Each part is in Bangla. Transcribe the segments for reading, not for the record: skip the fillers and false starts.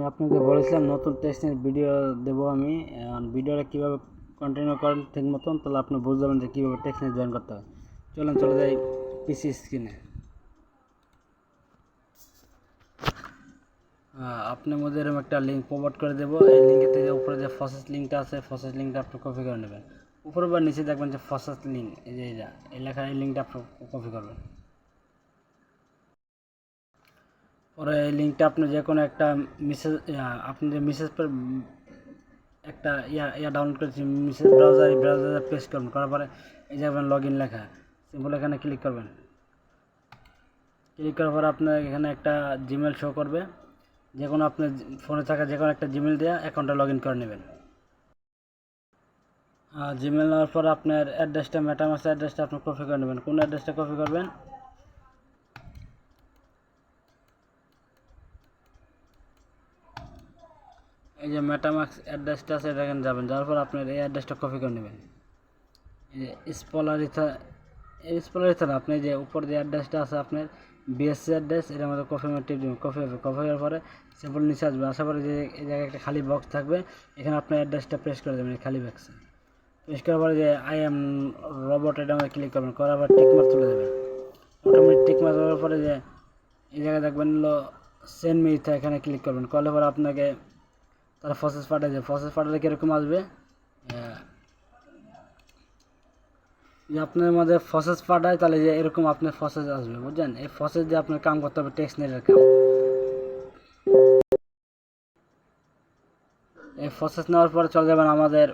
আপনাদের বলেছিলাম নতুন টেক্সটের ভিডিও দেবো আমি। ভিডিওটা কীভাবে কন্টিনিউ করেন ঠিক মতন, তাহলে আপনি বুঝতে পারবেন যে কীভাবে টেক্সটে জয়েন করতে হবে। চলে যাই পিসি স্ক্রিনে। আপনার মধ্যে এরকম একটা লিঙ্ক প্রোভাইড করে দেবো। এই লিঙ্কের থেকে উপরে যে প্রসেস লিঙ্কটা আছে, প্রসেস লিঙ্কটা আপনি কপি করে নেবেন। উপরে বা নিচে দেখবেন যে প্রসেস লিঙ্ক, এই যে এই লেখা, এই লিঙ্কটা আপনি কপি করবেন। পরে এই লিঙ্কটা আপনি যে কোনো একটা মেসেজ, আপনি যে মেসেজ একটা ডাউনলোড করেছি মেসেজ ব্রাউজারে পেস্ট করবেন। করার পরে এই যে লগ ইন লেখা, সিম্পল এখানে ক্লিক করবেন। ক্লিক করার পরে আপনার এখানে একটা জিমেল শো করবে। যে কোনো আপনার ফোনে থাকা যে কোনো একটা জিমেল দিয়ে অ্যাকাউন্টে লগ ইন করে নেবেন। জিমেল নেওয়ার পর আপনার অ্যাড্রেসটা, মেটামাস্ক অ্যাড্রেসটা আপনি কপি করে নেবেন। কোন অ্যাড্রেসটা কপি করবেন? এই যে মেটামাস্ক অ্যাড্রেসটা আছে, এটা এখানে যাবেন। যাওয়ার পর আপনার এই অ্যাড্রেসটা কপি করে নেবেন। এই যে স্পলারিথা না, আপনি যে উপর যে অ্যাড্রেসটা আছে আপনার বিএসসি অ্যাড্রেস, এটার মধ্যে কপি টিপ দেবেন। কপি হবে, কপি হওয়ার পরে সিম্পল নিচে আসবে। আসার পরে যে এই জায়গায় একটা খালি বক্স থাকবে, এখানে আপনার অ্যাড্রেসটা প্রেস করে দেবেন এই খালি বক্সে। প্রেস করার পরে যে আই এম রোবট, এটা মধ্যে ক্লিক করবেন। করার পর টিকমার্ক তুলে দেবেন। অটোমেটিক টিকমার্ক দেওয়ার পরে যে এই জায়গায় দেখবেন হলো সেন্ড মিথা, এখানে ক্লিক করবেন। করলে পরে আপনাকে তারা প্রসেস পাঠায় যায়। প্রসেস পাঠালে কীরকম আসবে, যে আপনার মধ্যে প্রসেস পাঠায়, তাহলে যে এরকম আপনার প্রসেস আসবে, বুঝছেন? এই প্রসেস দিয়ে আপনার কাম করতে হবে, টেক্সট নেটের কাম। এই প্রসেস নেওয়ার পরে চলে যাবেন আমাদের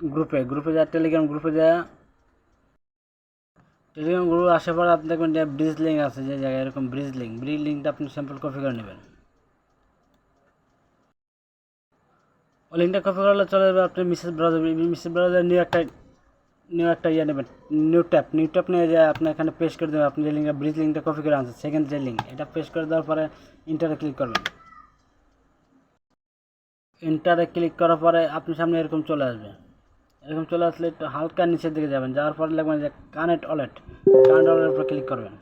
গ্রুপে যা টেলিগ্রাম গ্রুপে যা টেলিগ্রাম গ্রুপে আসার পর আপনি দেখবেন যে ব্রিজ লিঙ্ক আছে, যে জায়গায় এরকম ব্রিজ লিঙ্কটা আপনি স্যাম্পল কপি করে নেবেন। ওই লিঙ্কটা কপি করলে চলে যাবে আপনি মিসেস ব্রাউজার নিউ একটা ইয়ে নেবেন, নিউ ট্যাপ নিয়ে যে আপনি এখানে পেস্ট করে দেবেন। আপনি যে লিঙ্কটা ব্রিজ লিঙ্কটা কপি করে আনছেন, সেকেন্ড যে লিঙ্ক, এটা পেস্ট করে দেওয়ার পরে ইন্টারে ক্লিক করবেন। ইন্টারে ক্লিক করার পরে আপনার সামনে এরকম চলে আসবে। এরকম চলে আসলে একটু হালকা নিচের দিকে যাবেন। যাওয়ার পরে লিখবেন যে কানেক্ট ওয়ালেটের উপর ক্লিক করবেন।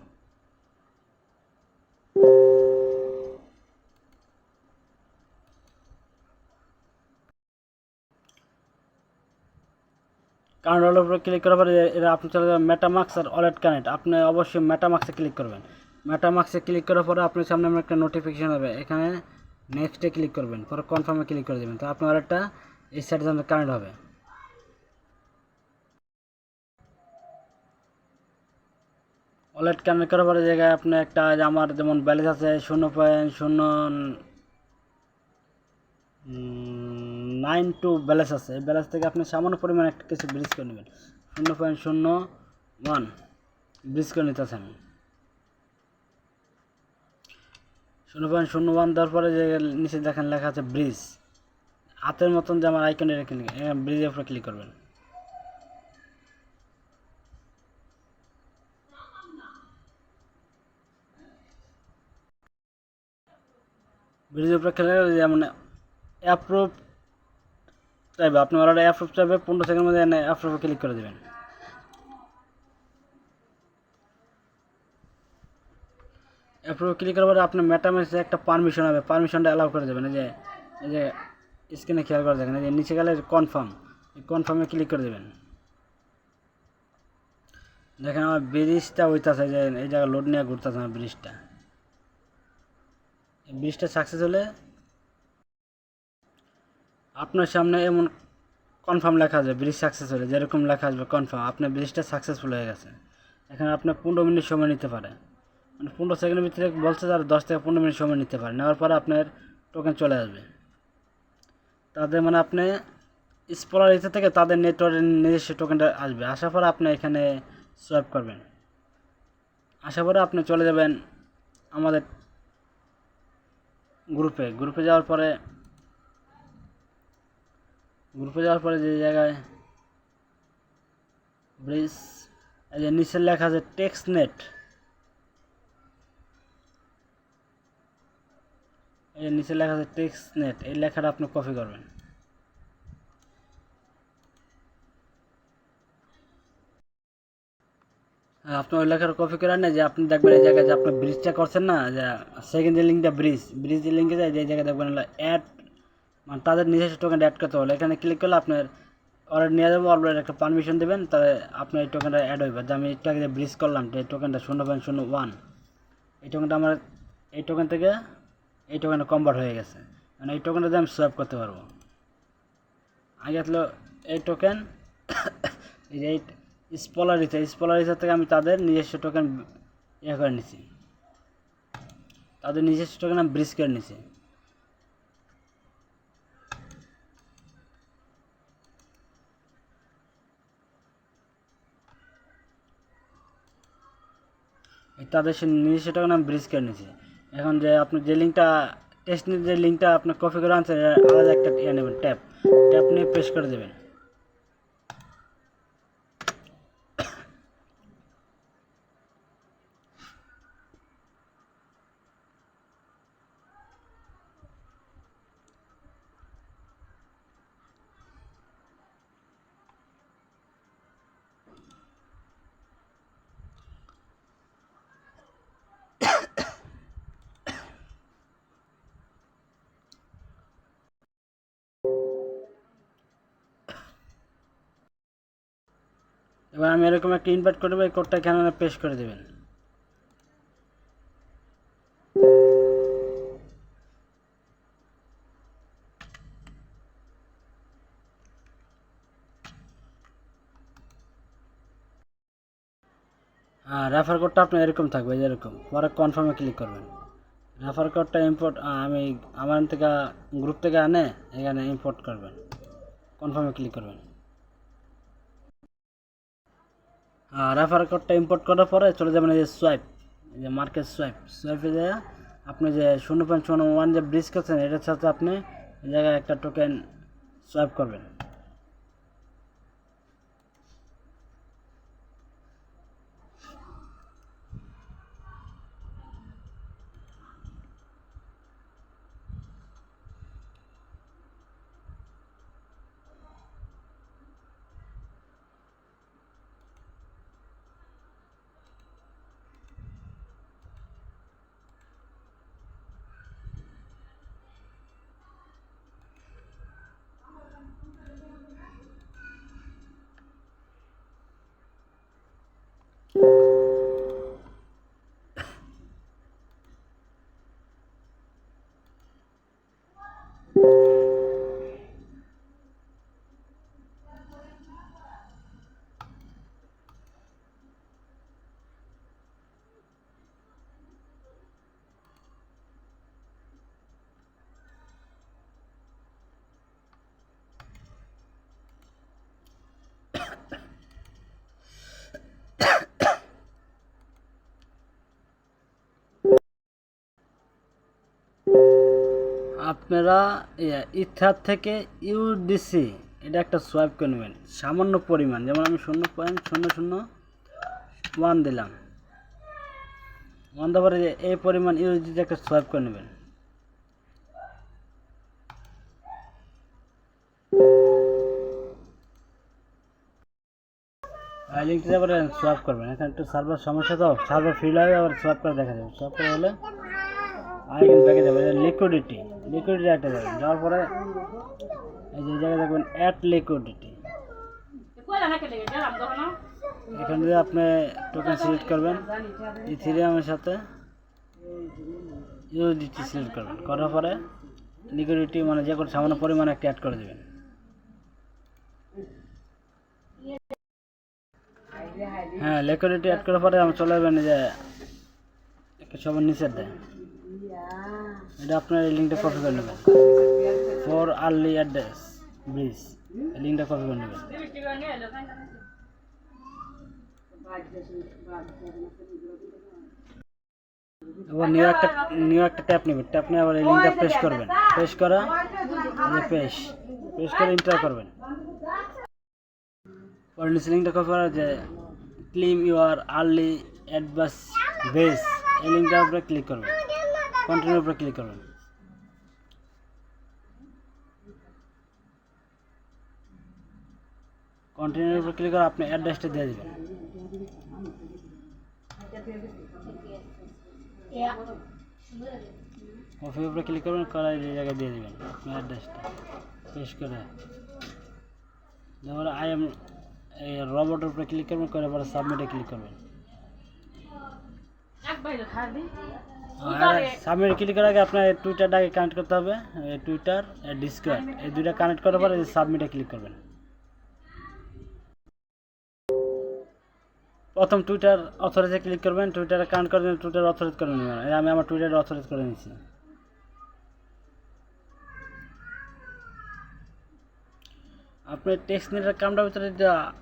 কানেক্ট ওয়ালেটের উপর ক্লিক করার পরে এটা আপনি চলে যাবেন মেটামাস্ক আর ওয়ালেট কানেক্ট। আপনি অবশ্যই মেটামাস্কে ক্লিক করবেন। মেটামাস্কে ক্লিক করার পরে আপনার সামনে একটা নোটিফিকেশন হবে, এখানে নেক্সটে ক্লিক করবেন। পরে কনফার্মে ক্লিক করে দেবেন। তো আপনার ওয়ালেটটা এই সাইডে কানেক্ট হবে। ওয়ালেট কানেক্ট করার পরে জায়গায় আপনি একটা, আমার যেমন ব্যালেন্স আছে 0.092 ব্যালেন্স আছে। এই ব্যালেন্স থেকে আপনি সামান্য পরিমাণ একটা কিছু ব্রিজ করে নেবেন। 0.01 ব্রিজ করে নিতেছেন। 0.01 দেওয়ার পরে যে নিচে দেখেন লেখা আছে ব্রিজ, হাতের মতন যে আমার আইকন, এটা ক্লিক, ব্রিজের উপরে ক্লিক করবেন। ব্রিজের উপরে ক্লিক করে যেমন অ্যাপ্রুভ চাইবে, আপনি অলরেডি অ্যাপ্রুভ চাইবে, 15 সেকেন্ডের মধ্যে অ্যাপ্রুভে ক্লিক করে দেবেন। অ্যাপ্রুভে ক্লিক করার পরে আপনার মেটামাস্কে একটা পারমিশন হবে, পারমিশনটা অ্যালাউ করে দেবেন। এই যে স্ক্রিনে খেয়াল করে দেখেন, এই যে নিচে গেলে কনফার্ম, এই কনফার্মে ক্লিক করে দেবেন। দেখেন আমার ব্রিজটা হইতেছে, যে এই জায়গায় লোড নিয়ে ঘুরতেছে আমার ব্রিজটা। এই ব্রিজটা সাকসেস হলে আপনার সামনে এমন কনফার্ম লেখা আসবে, ব্রিজ সাকসেস হলে যেরকম লেখা আসবে কনফার্ম, আপনার ব্রিজটা সাকসেসফুল হয়ে গেছে। এখানে আপনার 15 মিনিট সময় নিতে পারে, মানে 15 সেকেন্ডের ভিতরে বলছে, আর 10 থেকে 15 মিনিট সময় নিতে পারে। নেওয়ার পরে আপনার টোকেন চলে আসবে। তাদের মানে আপনি স্পলারিতে থেকে তাদের নেটওয়ার্কের নিজস্ব টোকেনটা আসবে। আসার পরে আপনি এখানে সোয়াইপ করবেন। আসার পরে আপনি চলে যাবেন আমাদের গ্রুপে যাওয়ার পরে যে জায়গায় ব্রিজ, এই যে নিচের লেখা আছে টেক্সট নেট, এই নিচে লেখা আছে টেক্সট নেট, এই লেখাটা আপনি কপি করবেন। আপনি ওই লেখার কপি করে আনে যে আপনি দেখবেন এই জায়গায় যে আপনি ব্রিজটা করছেন না, যে সেকেন্ড যে লিঙ্কটা ব্রিজের লিঙ্কে যায় যে জায়গায় দেখবেন হলো অ্যাড, মানে তাদের নিজস্ব টোকেন অ্যাড করতে হলে এখানে ক্লিক করলে আপনার অলরেডি নিয়ে যাবো, অলরেডি একটা পারমিশন দেবেন, তাহলে আপনার এই টোকেনটা অ্যাড হইবে। যে আমি একটু আগে যে ব্রিজ করলাম যে টোকেনটা 0.01, এই টোকেনটা আমার এই টোকেন থেকে এই টোকেনটা কনভার্ট হয়ে গেছে, মানে এই টোকেনটা দিয়ে আমি সোয়াপ করতে পারবো। আগে আসলে এই টোকেন এই যে স্পলারিসা থেকে আমি তাদের নিজস্ব টোকেন ইয়ে করে নিছি, তাদের নিজস্ব টোকেন আমি ব্রিজ করে নিছি। তাদের সে নিজস্ব টোকেন আমি ব্রিজ করে নিছি। এখন যে আপনি যে লিঙ্কটা টেস্ট যে লিঙ্কটা আপনি কপি করে আনছেন, আলাদা একটা ইয়ে নেবেন, ট্যাপ নিয়ে পেস্ট করে দেবেন। এবার আমি এরকম একটা ইনভাইট করে দেবো, এই কোডটা এখানে পেস্ট করে দেবেন। হ্যাঁ, রেফার কোডটা আপনার এরকম থাকবে, যেরকম পরে কনফার্মে ক্লিক করবেন। রেফার কোডটা ইম্পোর্ট আমি আমার থেকে গ্রুপ থেকে আনে এখানে ইম্পোর্ট করবেন, কনফার্মে ক্লিক করবেন। রেফার কোডটা ইম্পোর্ট করার পরে চলে যাবেন এই যে সোয়াইপ, এই যে মার্কেট সোয়াইপে যায় আপনি যে 0.01 যে ব্রিজ করছেন এটার সাথে আপনি এই জায়গায় একটা টোকেন সোয়াইপ করবেন। আপনারা ইথার থেকে ইউডিসি এটা একটা সোয়াইপ করে নেবেন সামান্য পরিমাণ, যেমন আমি 0.001 দিলাম, 1 দেওয়ার পরে এই পরিমাণ ইউডিসি একটা সোয়াইপ করে নেবেন। লিঙ্কটা যাবার সোয়াপ করবেন, এখানে একটু সার্ভার সমস্যা, তো সার্ভার ফিল হবে, আবার সোয়াপ করে দেখা যাবে। সোয়াপ করে হলে আইকন ব্যাকে যাবে, লিকুইডিটি একটা যাবেন, যাওয়ার পরে এই যে জায়গায় দেখবেন অ্যাড লিকুইডিটি, এখান থেকে আপনি টোকেন সিলেক্ট করবেন, ইথেরিয়ামের সাথে ইউডিটি সিলেক্ট করবেন, করার পরে লিকুইডিটি মানে যে কোনো সামান্য পরিমাণে একটা অ্যাড করে দেবেন। হ্যাঁ, লিকুইডিটি অ্যাড করার পরে আমি চলে যাবেন যে সবার নিচের দেয়, এটা আপনার এই লিঙ্কটা কপি করে নেবেন, ফর আর্লি অ্যাড্রেস ব্রিজ, এই লিঙ্কটা কপি করে নেবেন। এবার নিউ একটা ট্যাপ নেবেন, ট্যাপ নিয়ে আবার এই লিঙ্কটা পেস্ট করবেন, পেস্ট করা পেস্ট করে এন্টার করবেন। পরে নিচে লিঙ্কটা কপি করা যে claim your early advance base, এই লিঙ্কটার উপরে ক্লিক করবেন, কন্টিনিউর উপরে ক্লিক করবেন। কন্টিনিউর উপরে ক্লিক করে আপনি অ্যাড্রেসটা দিয়ে দেবেন। কপির উপরে ক্লিক করবেন, করে এই জায়গায় দিয়ে দেবেন আপনার অ্যাড্রেসটা পেস্ট করে। তারপরে আই এম এই রবটের উপরে ক্লিক করবেন, করে পরে সাবমিটে ক্লিক করবেন। সাবমিট ক্লিক করার আগে আপনার টুইটারটাকে কানেক্ট করতে হবে, টুইটার ডিসকর্ড এই দুইটা কানেক্ট করার পরে সাবমিটে ক্লিক করবেন। প্রথম টুইটার অথরাইজে ক্লিক করবেন, টুইটারে কানেক্ট করে টুইটার অথরাইজ করে নেবেন। আমি আমার টুইটারে অথরাইজ করে নিচ্ছি। আপনার টেক্সট নেটের কামটার ভিতরে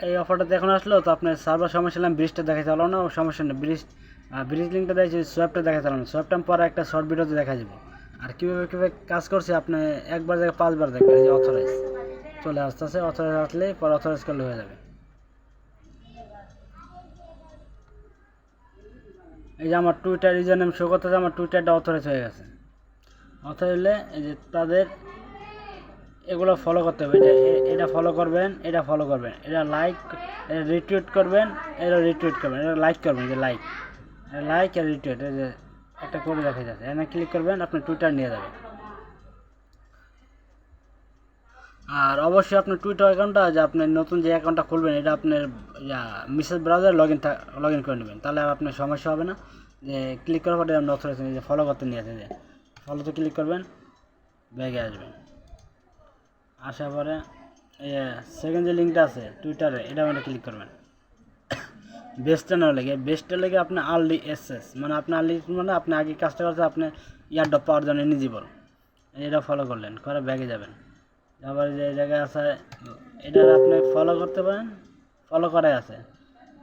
এই অফারটা দেখুন আসলো, তো আপনার সার্ভার সমস্যা হলাম ব্রিজটা দেখা চালো না, সমস্যা নেই। ব্রিজ লিঙ্কটা দেখছি, সোয়াপটা দেখা চালো না, সোয়াপটা পরে একটা শর্ট ভিডিওতে দেখা যাবে। আর কীভাবে কাজ করছে আপনি একবার দেখে 5 বার দেখবেন। এই যে অথরাইজ চলে আসতেছে, অথরাইজ আসলে পরে অথরাইজ করলে হয়ে যাবে। এই যে আমার টুইটার ইউজার নেম শো করতেছে, আমার টুইটারটা অথরাইজ হয়ে গেছে। অথরাইজ হলে এই যে তাদের এগুলো ফলো করতে হবে। এটা ফলো করবেন, এটা ফলো করবেন, এটা লাইক, এটা রিটুইট করবেন, এটা রিটুইট করবেন, এটা লাইক করবেন, যে লাইক আর রিটুইট এই যে একটা করে দেখা যাচ্ছে। এখানে ক্লিক করবেন, আপনি টুইটার নিয়ে যাবেন। আর অবশ্যই আপনার টুইটার অ্যাকাউন্টটা যে আপনি নতুন যে অ্যাকাউন্টটা খুলবেন, এটা আপনার মেসেজ ব্রাউজার লগ ইন করে নেবেন, তাহলে আর আপনার সমস্যা হবে না। যে ক্লিক করার পরে আপনি অথরাইজ যে ফলো করতে নিয়ে আছে, যে ফলোতে ক্লিক করবেন, ব্যাগে আসবেন। আসার পরে সেকেন্ড যে লিঙ্কটা আছে টুইটারে, এটা মানে ক্লিক করবেন। বেস্টটা না লেগে, বেস্টটা লেগে আপনি আর্লি এসএস মানে আপনি আর্লি মানে আপনি আগে কাজটা করতে আপনি ইয়ারড্রপ পাওয়ার জন্য এলিজিবল। এটা ফলো করলেন, করে ব্যাগে যাবেন। আবার যে জায়গায় আছে এটা আপনি ফলো করতে পারেন, ফলো করাই আছে।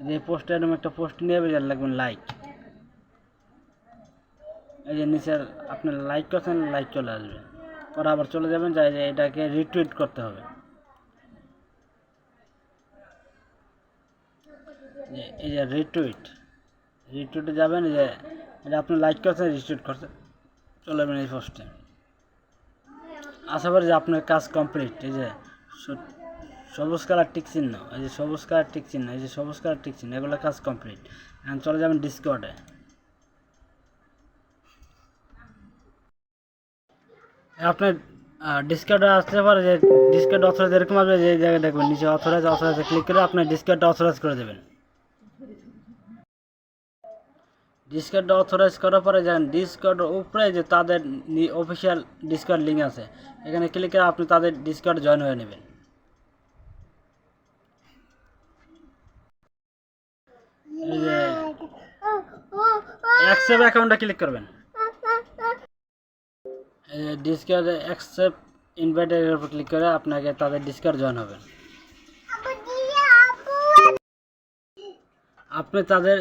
যে পোস্টে এরকম একটা পোস্ট নিয়ে লাগবেন লাইক। এই যে নিচের আপনি লাইক করছেন, লাইক চলে আসবে, পরে আবার চলে যাবেন, যে এটাকে রিটুইট করতে হবে। এই যে রিটুইটে যাবেন, যে এটা আপনি লাইক করছেন, রিটুইট করছেন, চলে যাবেন এই পোস্টে। আশা করি যে আপনার কাজ কমপ্লিট। এই যে সবুজ কালার টিক চিহ্ন, এই যে সবুজ কালার টিক চিহ্ন, এই যে সবুজ কালার টিক চিহ্ন, এগুলো কাজ কমপ্লিট। এখন চলে যাবেন ডিসকর্ডে। আপনার ডিসকর্ডে আসতে পারে, যে ডিসকর্ড অথরাইজ এরকম আসবে, যে জায়গায় দেখবেন নিচে অথরাইজে ক্লিক করে আপনার ডিসকর্ডটা অথরাইজ করে দেবেন। ডিসকর্ডটা অথরাইজ করার পরে যান ডিসকর্ডের উপরে যে তাদের অফিসিয়াল ডিসকর্ড লিঙ্ক আছে, এখানে ক্লিক করে আপনি তাদের ডিসকর্ড জয়েন হয়ে নেবেন। এই যে অ্যাকসেপ্ট অ্যাকাউন্টে ক্লিক করবেন, এই যে ডিসকর্ড অ্যাকসেপ্ট ইনভাইটের উপর ক্লিক করে আপনাকে তাদের ডিসকর্ড জয়েন হবেন। আপনি তাদের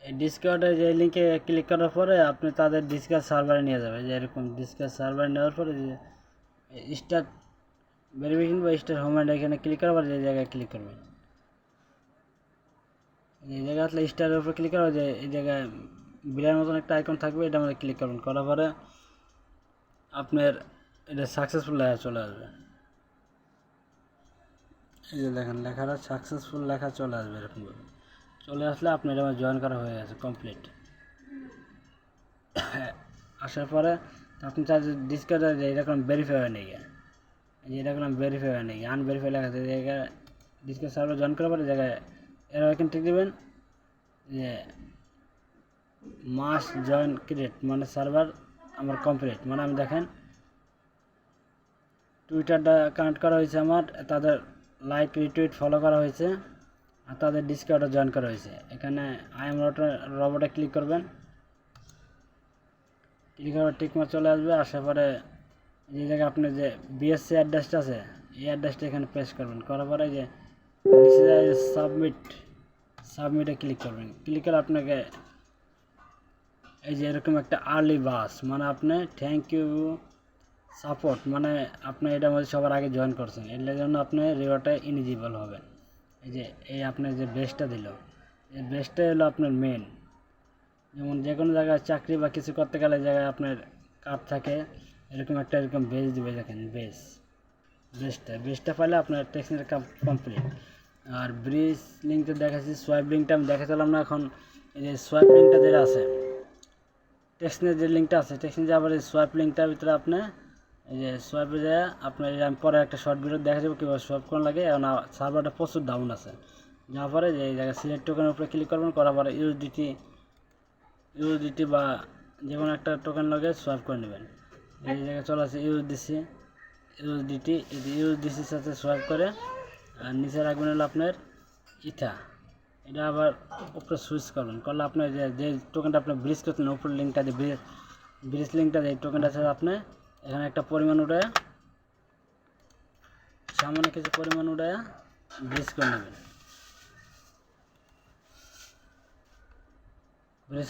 ডিসকর্ডে যে লিঙ্কে ক্লিক করার পরে আপনি তাদের ডিসকর্ড সার্ভারে নিয়ে যাবে। যে এরকম ডিসকর্ড সার্ভারে নেওয়ার পরে যে স্টার্ট ভেরিফিকেশন বা স্টার্ট হোম অ্যান্ড এখানে ক্লিক করার পরে যে জায়গায় ক্লিক করবেন, এই জায়গায় আসলে স্টারের উপরে ক্লিক করার যে এই জায়গায় বিলের মতন একটা আইকন থাকবে, এটা মধ্যে ক্লিক করবেন। করার পরে আপনার এটা সাকসেসফুল লেখা চলে আসবে। এই যে দেখেন লেখাটা সাকসেসফুল লেখা চলে আসবে, এরকমভাবে চলে আসলে আপনার এটা জয়েন করা হয়ে গেছে কমপ্লিট। আসার পরে আপনি চার ডিসকর্ডে যে এরকম ভেরিফাই হয়ে নেই, যে এরকম ভেরিফাই হয়ে নেই, আনভেরিফাই লেখা আছে, জায়গায় ডিসকর্ড সার্ভার জয়েন করার পরে জায়গায় এর এখানে ঠিক দেবেন যে মাস জয়েন ক্রিয়েট মানে সার্ভার আমার কমপ্লিট। মানে আমি দেখেন টুইটারটা কানেক্ট করা হয়েছে, আমার তাদের লাইক রিটুইট ফলো করা হয়েছে, আর তাদের ডিসকর্ডে জয়েন করা হয়েছে। এখানে আই এম রবটে ক্লিক করবেন, ক্লিক করার টিকমার্ক চলে আসবে। আসার পরে যে জায়গায় আপনার যে বিএসসি অ্যাড্রেসটা আছে, এই অ্যাড্রেসটা এখানে পেস্ট করবেন। করার পরে যে সাবমিটে ক্লিক করবেন। ক্লিক করে আপনাকে এই যে এরকম একটা আর্লি বাস মানে আপনি থ্যাংক ইউ সাপোর্ট মানে আপনি এটার মধ্যে সবার আগে জয়েন করছেন, এর জন্য আপনি রিওয়ার্ডে এলিজিবল হবেন। এই যে এই আপনার যে বেসটা দিল, এই বেসটা হলো আপনার মেন। যেমন যে কোনো জায়গায় চাকরি বা কিছু করতে গেলে জায়গায় আপনার কার্ড থাকে, এরকম একটা এরকম বেস দিবে, দেখেন বেসটা পাইলে আপনার টেক্সটের কাম কমপ্লিট। আর ব্রিজ লিঙ্কটা দেখাচ্ছি, সোয়াইপ লিঙ্কটা আমি দেখাচ্ছিলাম না এখন। এই যে সোয়াইপ লিঙ্কটা যেটা আছে, টেক্সটের যে লিঙ্কটা আছে, টেক্সটের যে আবার এই সোয়াইপ লিঙ্কটার ভিতরে আপনি এই যে সোয়াইপে যায় আপনার, আমি পরে একটা শর্ট ভিডিও দেখা যাবে কীভাবে সোয়াইপ করা লাগে। এখন সার্ভারটা প্রচুর ডাউন আছে, যাওয়ার পরে যে এই জায়গায় সিলেক্ট টোকেনের উপরে ক্লিক করবেন, করার পরে ইউএসডিটি বা যে কোনো একটা টোকেন লগে সোয়াইপ করে নেবেন। এই জায়গায় চলে আসে ইউএসডিটি, ইউএসডিসির সাথে সোয়াইপ করে, আর নিচে রাখবেন হলো আপনার ইথা। এটা আবার উপরে সুইচ করবেন, করলে আপনার যে টোকেনটা আপনি ব্রিজ করছেন উপরের লিঙ্কটা দিয়ে, ব্রিজ লিঙ্কটা যে টোকেনটা আছে আপনি এখানে একটা পরিমাণ উঠায়, সামান্য কিছু পরিমাণ উঠায় ব্রিজ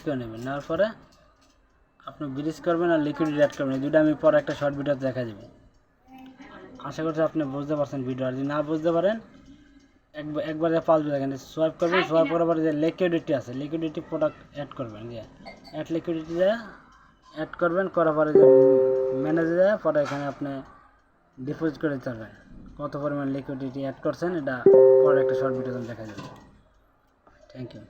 করে নেবেন, নেওয়ার পরে আপনি ব্রিজ করবেন আর লিকুইডিটি অ্যাড করবেন। এই দুটো আমি পরে একটা শর্ট ভিডিওতে দেখা যাবে। আশা করছি আপনি বুঝতে পারছেন ভিডিও, আর যদি না বুঝতে পারেন একবার পাল্টে দেখেন, সোয়াইপ করবেন, সোয়াইপ করার পরে যে লিকুইডিটি আছে, লিকুইডিটি প্রোডাক্ট অ্যাড করবেন, যে অ্যাড লিকুইডিটি অ্যাড করবেন, করার পরে যে ম্যানেজে যায় পরে এখানে আপনি ডিপোজিট করে দিতে পারবেন কত পরিমাণ লিকুইডিটি অ্যাড করছেন। এটা পরে একটা শর্ট ভিডিওতে দেখা যাবে। Thank you.